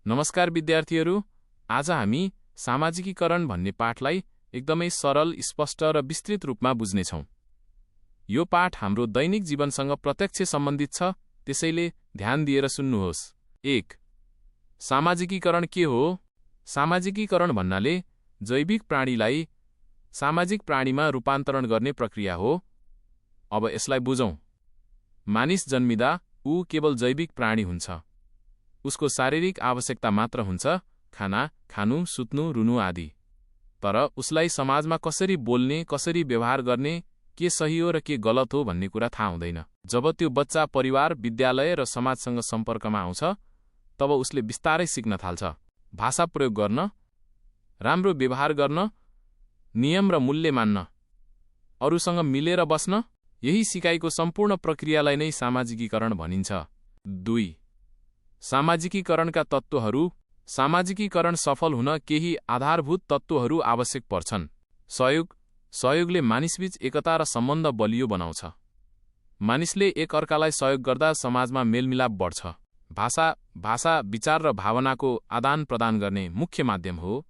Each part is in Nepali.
नमस्कार विद्यार्थीहरू, आज हामी सामाजिकीकरण भन्ने पाठलाई एकदमै सरल, स्पष्ट र विस्तृत रूपमा बुझ्नेछौँ। यो पाठ हाम्रो दैनिक जीवनसँग प्रत्यक्ष सम्बन्धित छ, त्यसैले ध्यान दिएर सुन्नुहोस्। 1. सामाजिकीकरण के हो? सामाजिकीकरण भन्नाले जैविक प्राणीलाई सामाजिक प्राणीमा रूपान्तरण गर्ने प्रक्रिया हो। अब यसलाई बुझौँ। मानिस जन्मिदा ऊ केवल जैविक प्राणी हुन्छ। उसको शारीरिक आवश्यकता मात्र हुन्छ, खाना, खानु, सुत्नु, रुनु आदि। तर उसलाई समाजमा कसरी बोल्ने, कसरी व्यवहार गर्ने, के सही हो र के गलत हो भन्ने कुरा थाहा हुँदैन। जब त्यो बच्चा परिवार, विद्यालय र समाजसँग सम्पर्कमा आउँछ, तब उसले बिस्तारै सिक्न थाल्छ। भाषा प्रयोग गर्न, राम्रो व्यवहार गर्न, नियम र मूल्य मान्न, अरूसँग मिलेर बस्न, यही सिकाइको सम्पूर्ण प्रक्रियालाई नै सामाजिकीकरण भनिन्छ। 2. सामाजिकीकरणका तत्त्वहरू। सामाजिकीकरण सफल हुन केही आधारभूत तत्त्वहरू आवश्यक पर्छन्। सहयोगले मानिसबीच एकता र सम्बन्ध बलियो बनाउँछ। मानिसले एक अर्कालाई सहयोग गर्दा समाजमा मेलमिलाप बढ्छ। भाषा विचार र भावनाको आदान प्रदान गर्ने मुख्य माध्यम हो।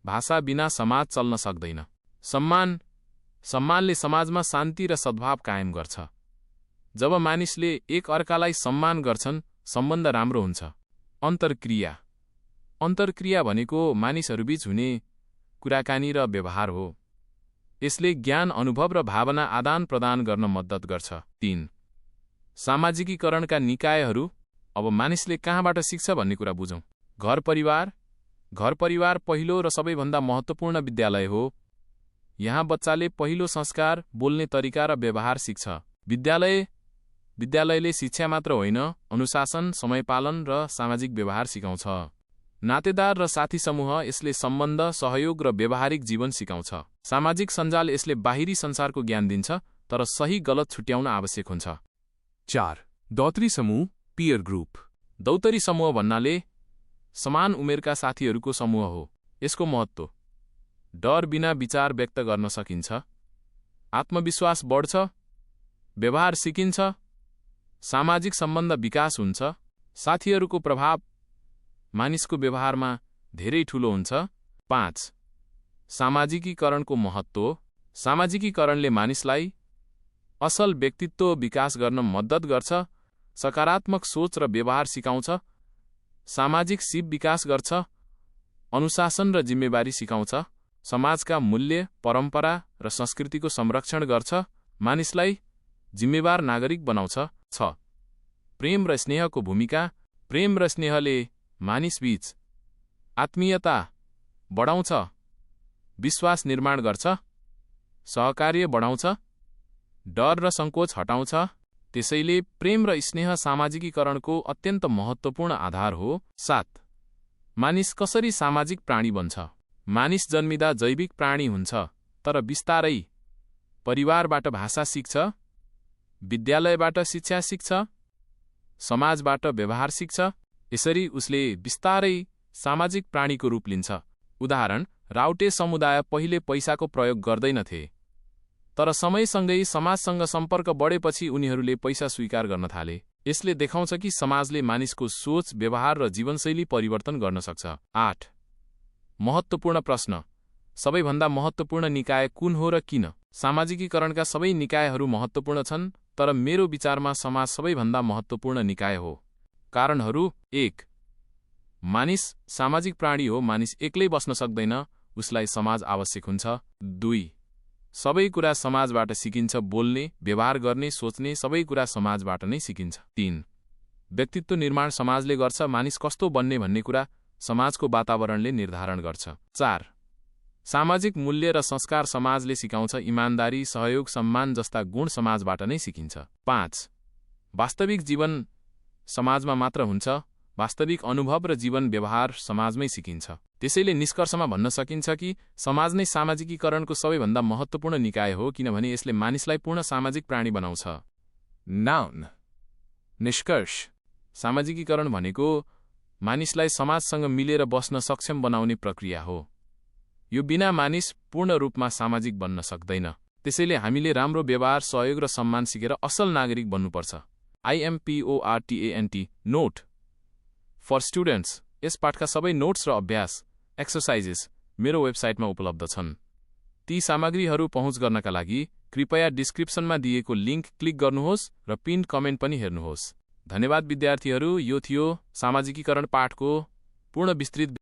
भाषा बिना समाज चल्न सक्दैन। सम्मानले समाजमा शान्ति र सद्भाव कायम गर्छ। जब मानिसले एक अर्कालाई सम्मान गर्छन्, सम्बन्ध राम्रो हुन्छ। अन्तर्क्रिया भनेको मानिसहरूबीच हुने कुराकानी र व्यवहार हो। यसले ज्ञान, अनुभव र भावना आदान प्रदान गर्न मद्दत गर्छ। 3. सामाजिकीकरणका निकायहरू। अब मानिसले कहाँबाट सिक्छ भन्ने कुरा बुझौँ। घर परिवार पहिलो र सबैभन्दा महत्त्वपूर्ण विद्यालय हो। यहाँ बच्चाले पहिलो संस्कार, बोल्ने तरिका र व्यवहार सिक्छ। विद्यालयले शिक्षा मात्र होइन, अनुशासन, समयपालन र सामाजिक व्यवहार सिकाउँछ। नातेदार र साथी समूह, यसले सम्बन्ध, सहयोग र व्यावहारिक जीवन सिकाउँछ। सामाजिक सञ्जाल, यसले बाहिरी संसारको ज्ञान दिन्छ, तर सही गलत छुट्याउन आवश्यक हुन्छ। 4. दौतरी समूह, पियर ग्रुप। दौतरी समूह भन्नाले समान उमेरका साथीहरूको समूह हो। यसको महत्त्व: डर बिना विचार व्यक्त गर्न सकिन्छ, आत्मविश्वास बढ्छ, व्यवहार सिकिन्छ, सामाजिक सम्बन्ध विकास हुन्छ, साथीहरूको प्रभाव मानिसको व्यवहारमा धेरै ठूलो हुन्छ। 5. सामाजिकीकरणको महत्त्व। सामाजिकीकरणले मानिसलाई असल व्यक्तित्व विकास गर्न मद्दत गर्छ, सकारात्मक सोच र व्यवहार सिकाउँछ, सामाजिक सिप विकास गर्छ, अनुशासन र जिम्मेवारी सिकाउँछ, समाजका मूल्य, परम्परा र संस्कृतिको संरक्षण गर्छ, मानिसलाई जिम्मेवार नागरिक बनाउँछ। 6. प्रेम र स्नेहको भूमिका। प्रेम र स्नेहले मानिसबीच आत्मीयता बढाउँछ, विश्वास निर्माण गर्छ, सहकार्य बढाउँछ, डर र सङ्कोच हटाउँछ। त्यसैले प्रेम र स्नेह सामाजिकीकरणको अत्यन्त महत्त्वपूर्ण आधार हो। 7. मानिस कसरी सामाजिक प्राणी बन्छ? मानिस जन्मिदा जैविक प्राणी हुन्छ, तर बिस्तारै परिवारबाट भाषा सिक्छ, विद्यालयबाट शिक्षा सिक्छ, समाजबाट व्यवहार सिक्छ। यसरी उसले बिस्तारै सामाजिक प्राणीको रूप लिन्छ। उदाहरण: राउटे समुदाय पहिले पैसाको प्रयोग गर्दैनथे, तर समयसँगै समाजसँग सम्पर्क बढेपछि उनीहरूले पैसा स्वीकार गर्न थाले। यसले देखाउँछ कि समाजले मानिसको सोच, व्यवहार र जीवनशैली परिवर्तन गर्न सक्छ। 8. महत्त्वपूर्ण प्रश्न। सबैभन्दा महत्त्वपूर्ण निकाय कुन हो र किन? सामाजिकीकरणका सबै निकायहरू महत्त्वपूर्ण छन्, तर मेरो विचारमा समाज सबैभन्दा महत्त्वपूर्ण निकाय हो। कारणहरू: 1. मानिस सामाजिक प्राणी हो। मानिस एक्लै बस्न सक्दैन, उसलाई समाज आवश्यक हुन्छ। 2. सबै कुरा समाजबाट सिकिन्छ। बोल्ने, व्यवहार गर्ने, सोच्ने सबै कुरा समाजबाट नै सिकिन्छ। 3. व्यक्तित्व निर्माण समाजले गर्छ। मानिस कस्तो बन्ने भन्ने कुरा समाजको वातावरणले निर्धारण गर्छ। 4. सामाजिक मूल्य र संस्कार समाजले सिकाउँछ। इमानदारी, सहयोग, सम्मान जस्ता गुण समाजबाट नै सिकिन्छ। 5. वास्तविक जीवन समाजमा मात्र हुन्छ। वास्तविक अनुभव र जीवन व्यवहार समाजमै सिकिन्छ। त्यसैले निष्कर्षमा भन्न सकिन्छ कि समाज नै सामाजिकीकरणको सबैभन्दा महत्त्वपूर्ण निकाय हो, किनभने यसले मानिसलाई पूर्ण सामाजिक प्राणी बनाउँछ। नाउन। निष्कर्ष: सामाजिकीकरण भनेको मानिसलाई समाजसँग मिलेर बस्न सक्षम बनाउने प्रक्रिया हो। यो बिना मानिस पूर्ण रूपमा सामाजिक बन्न सक्दैन। त्यसैले हामीले राम्रो व्यवहार, सहयोग र सम्मान सिकेर असल नागरिक बन्नुपर्छ। IMPORTANT Note for students यस पाठका सबै नोट्स र अभ्यास एक्सरसाइजेस मेरो वेबसाइटमा उपलब्ध छन्। ती सामग्रीहरू पहुँच गर्नका लागि कृपया डिस्क्रिप्सनमा दिएको लिङ्क क्लिक गर्नुहोस् र पिन्ड कमेन्ट पनि हेर्नुहोस्। धन्यवाद विद्यार्थीहरू, यो थियो सामाजिकीकरण पाठको पूर्ण विस्तृत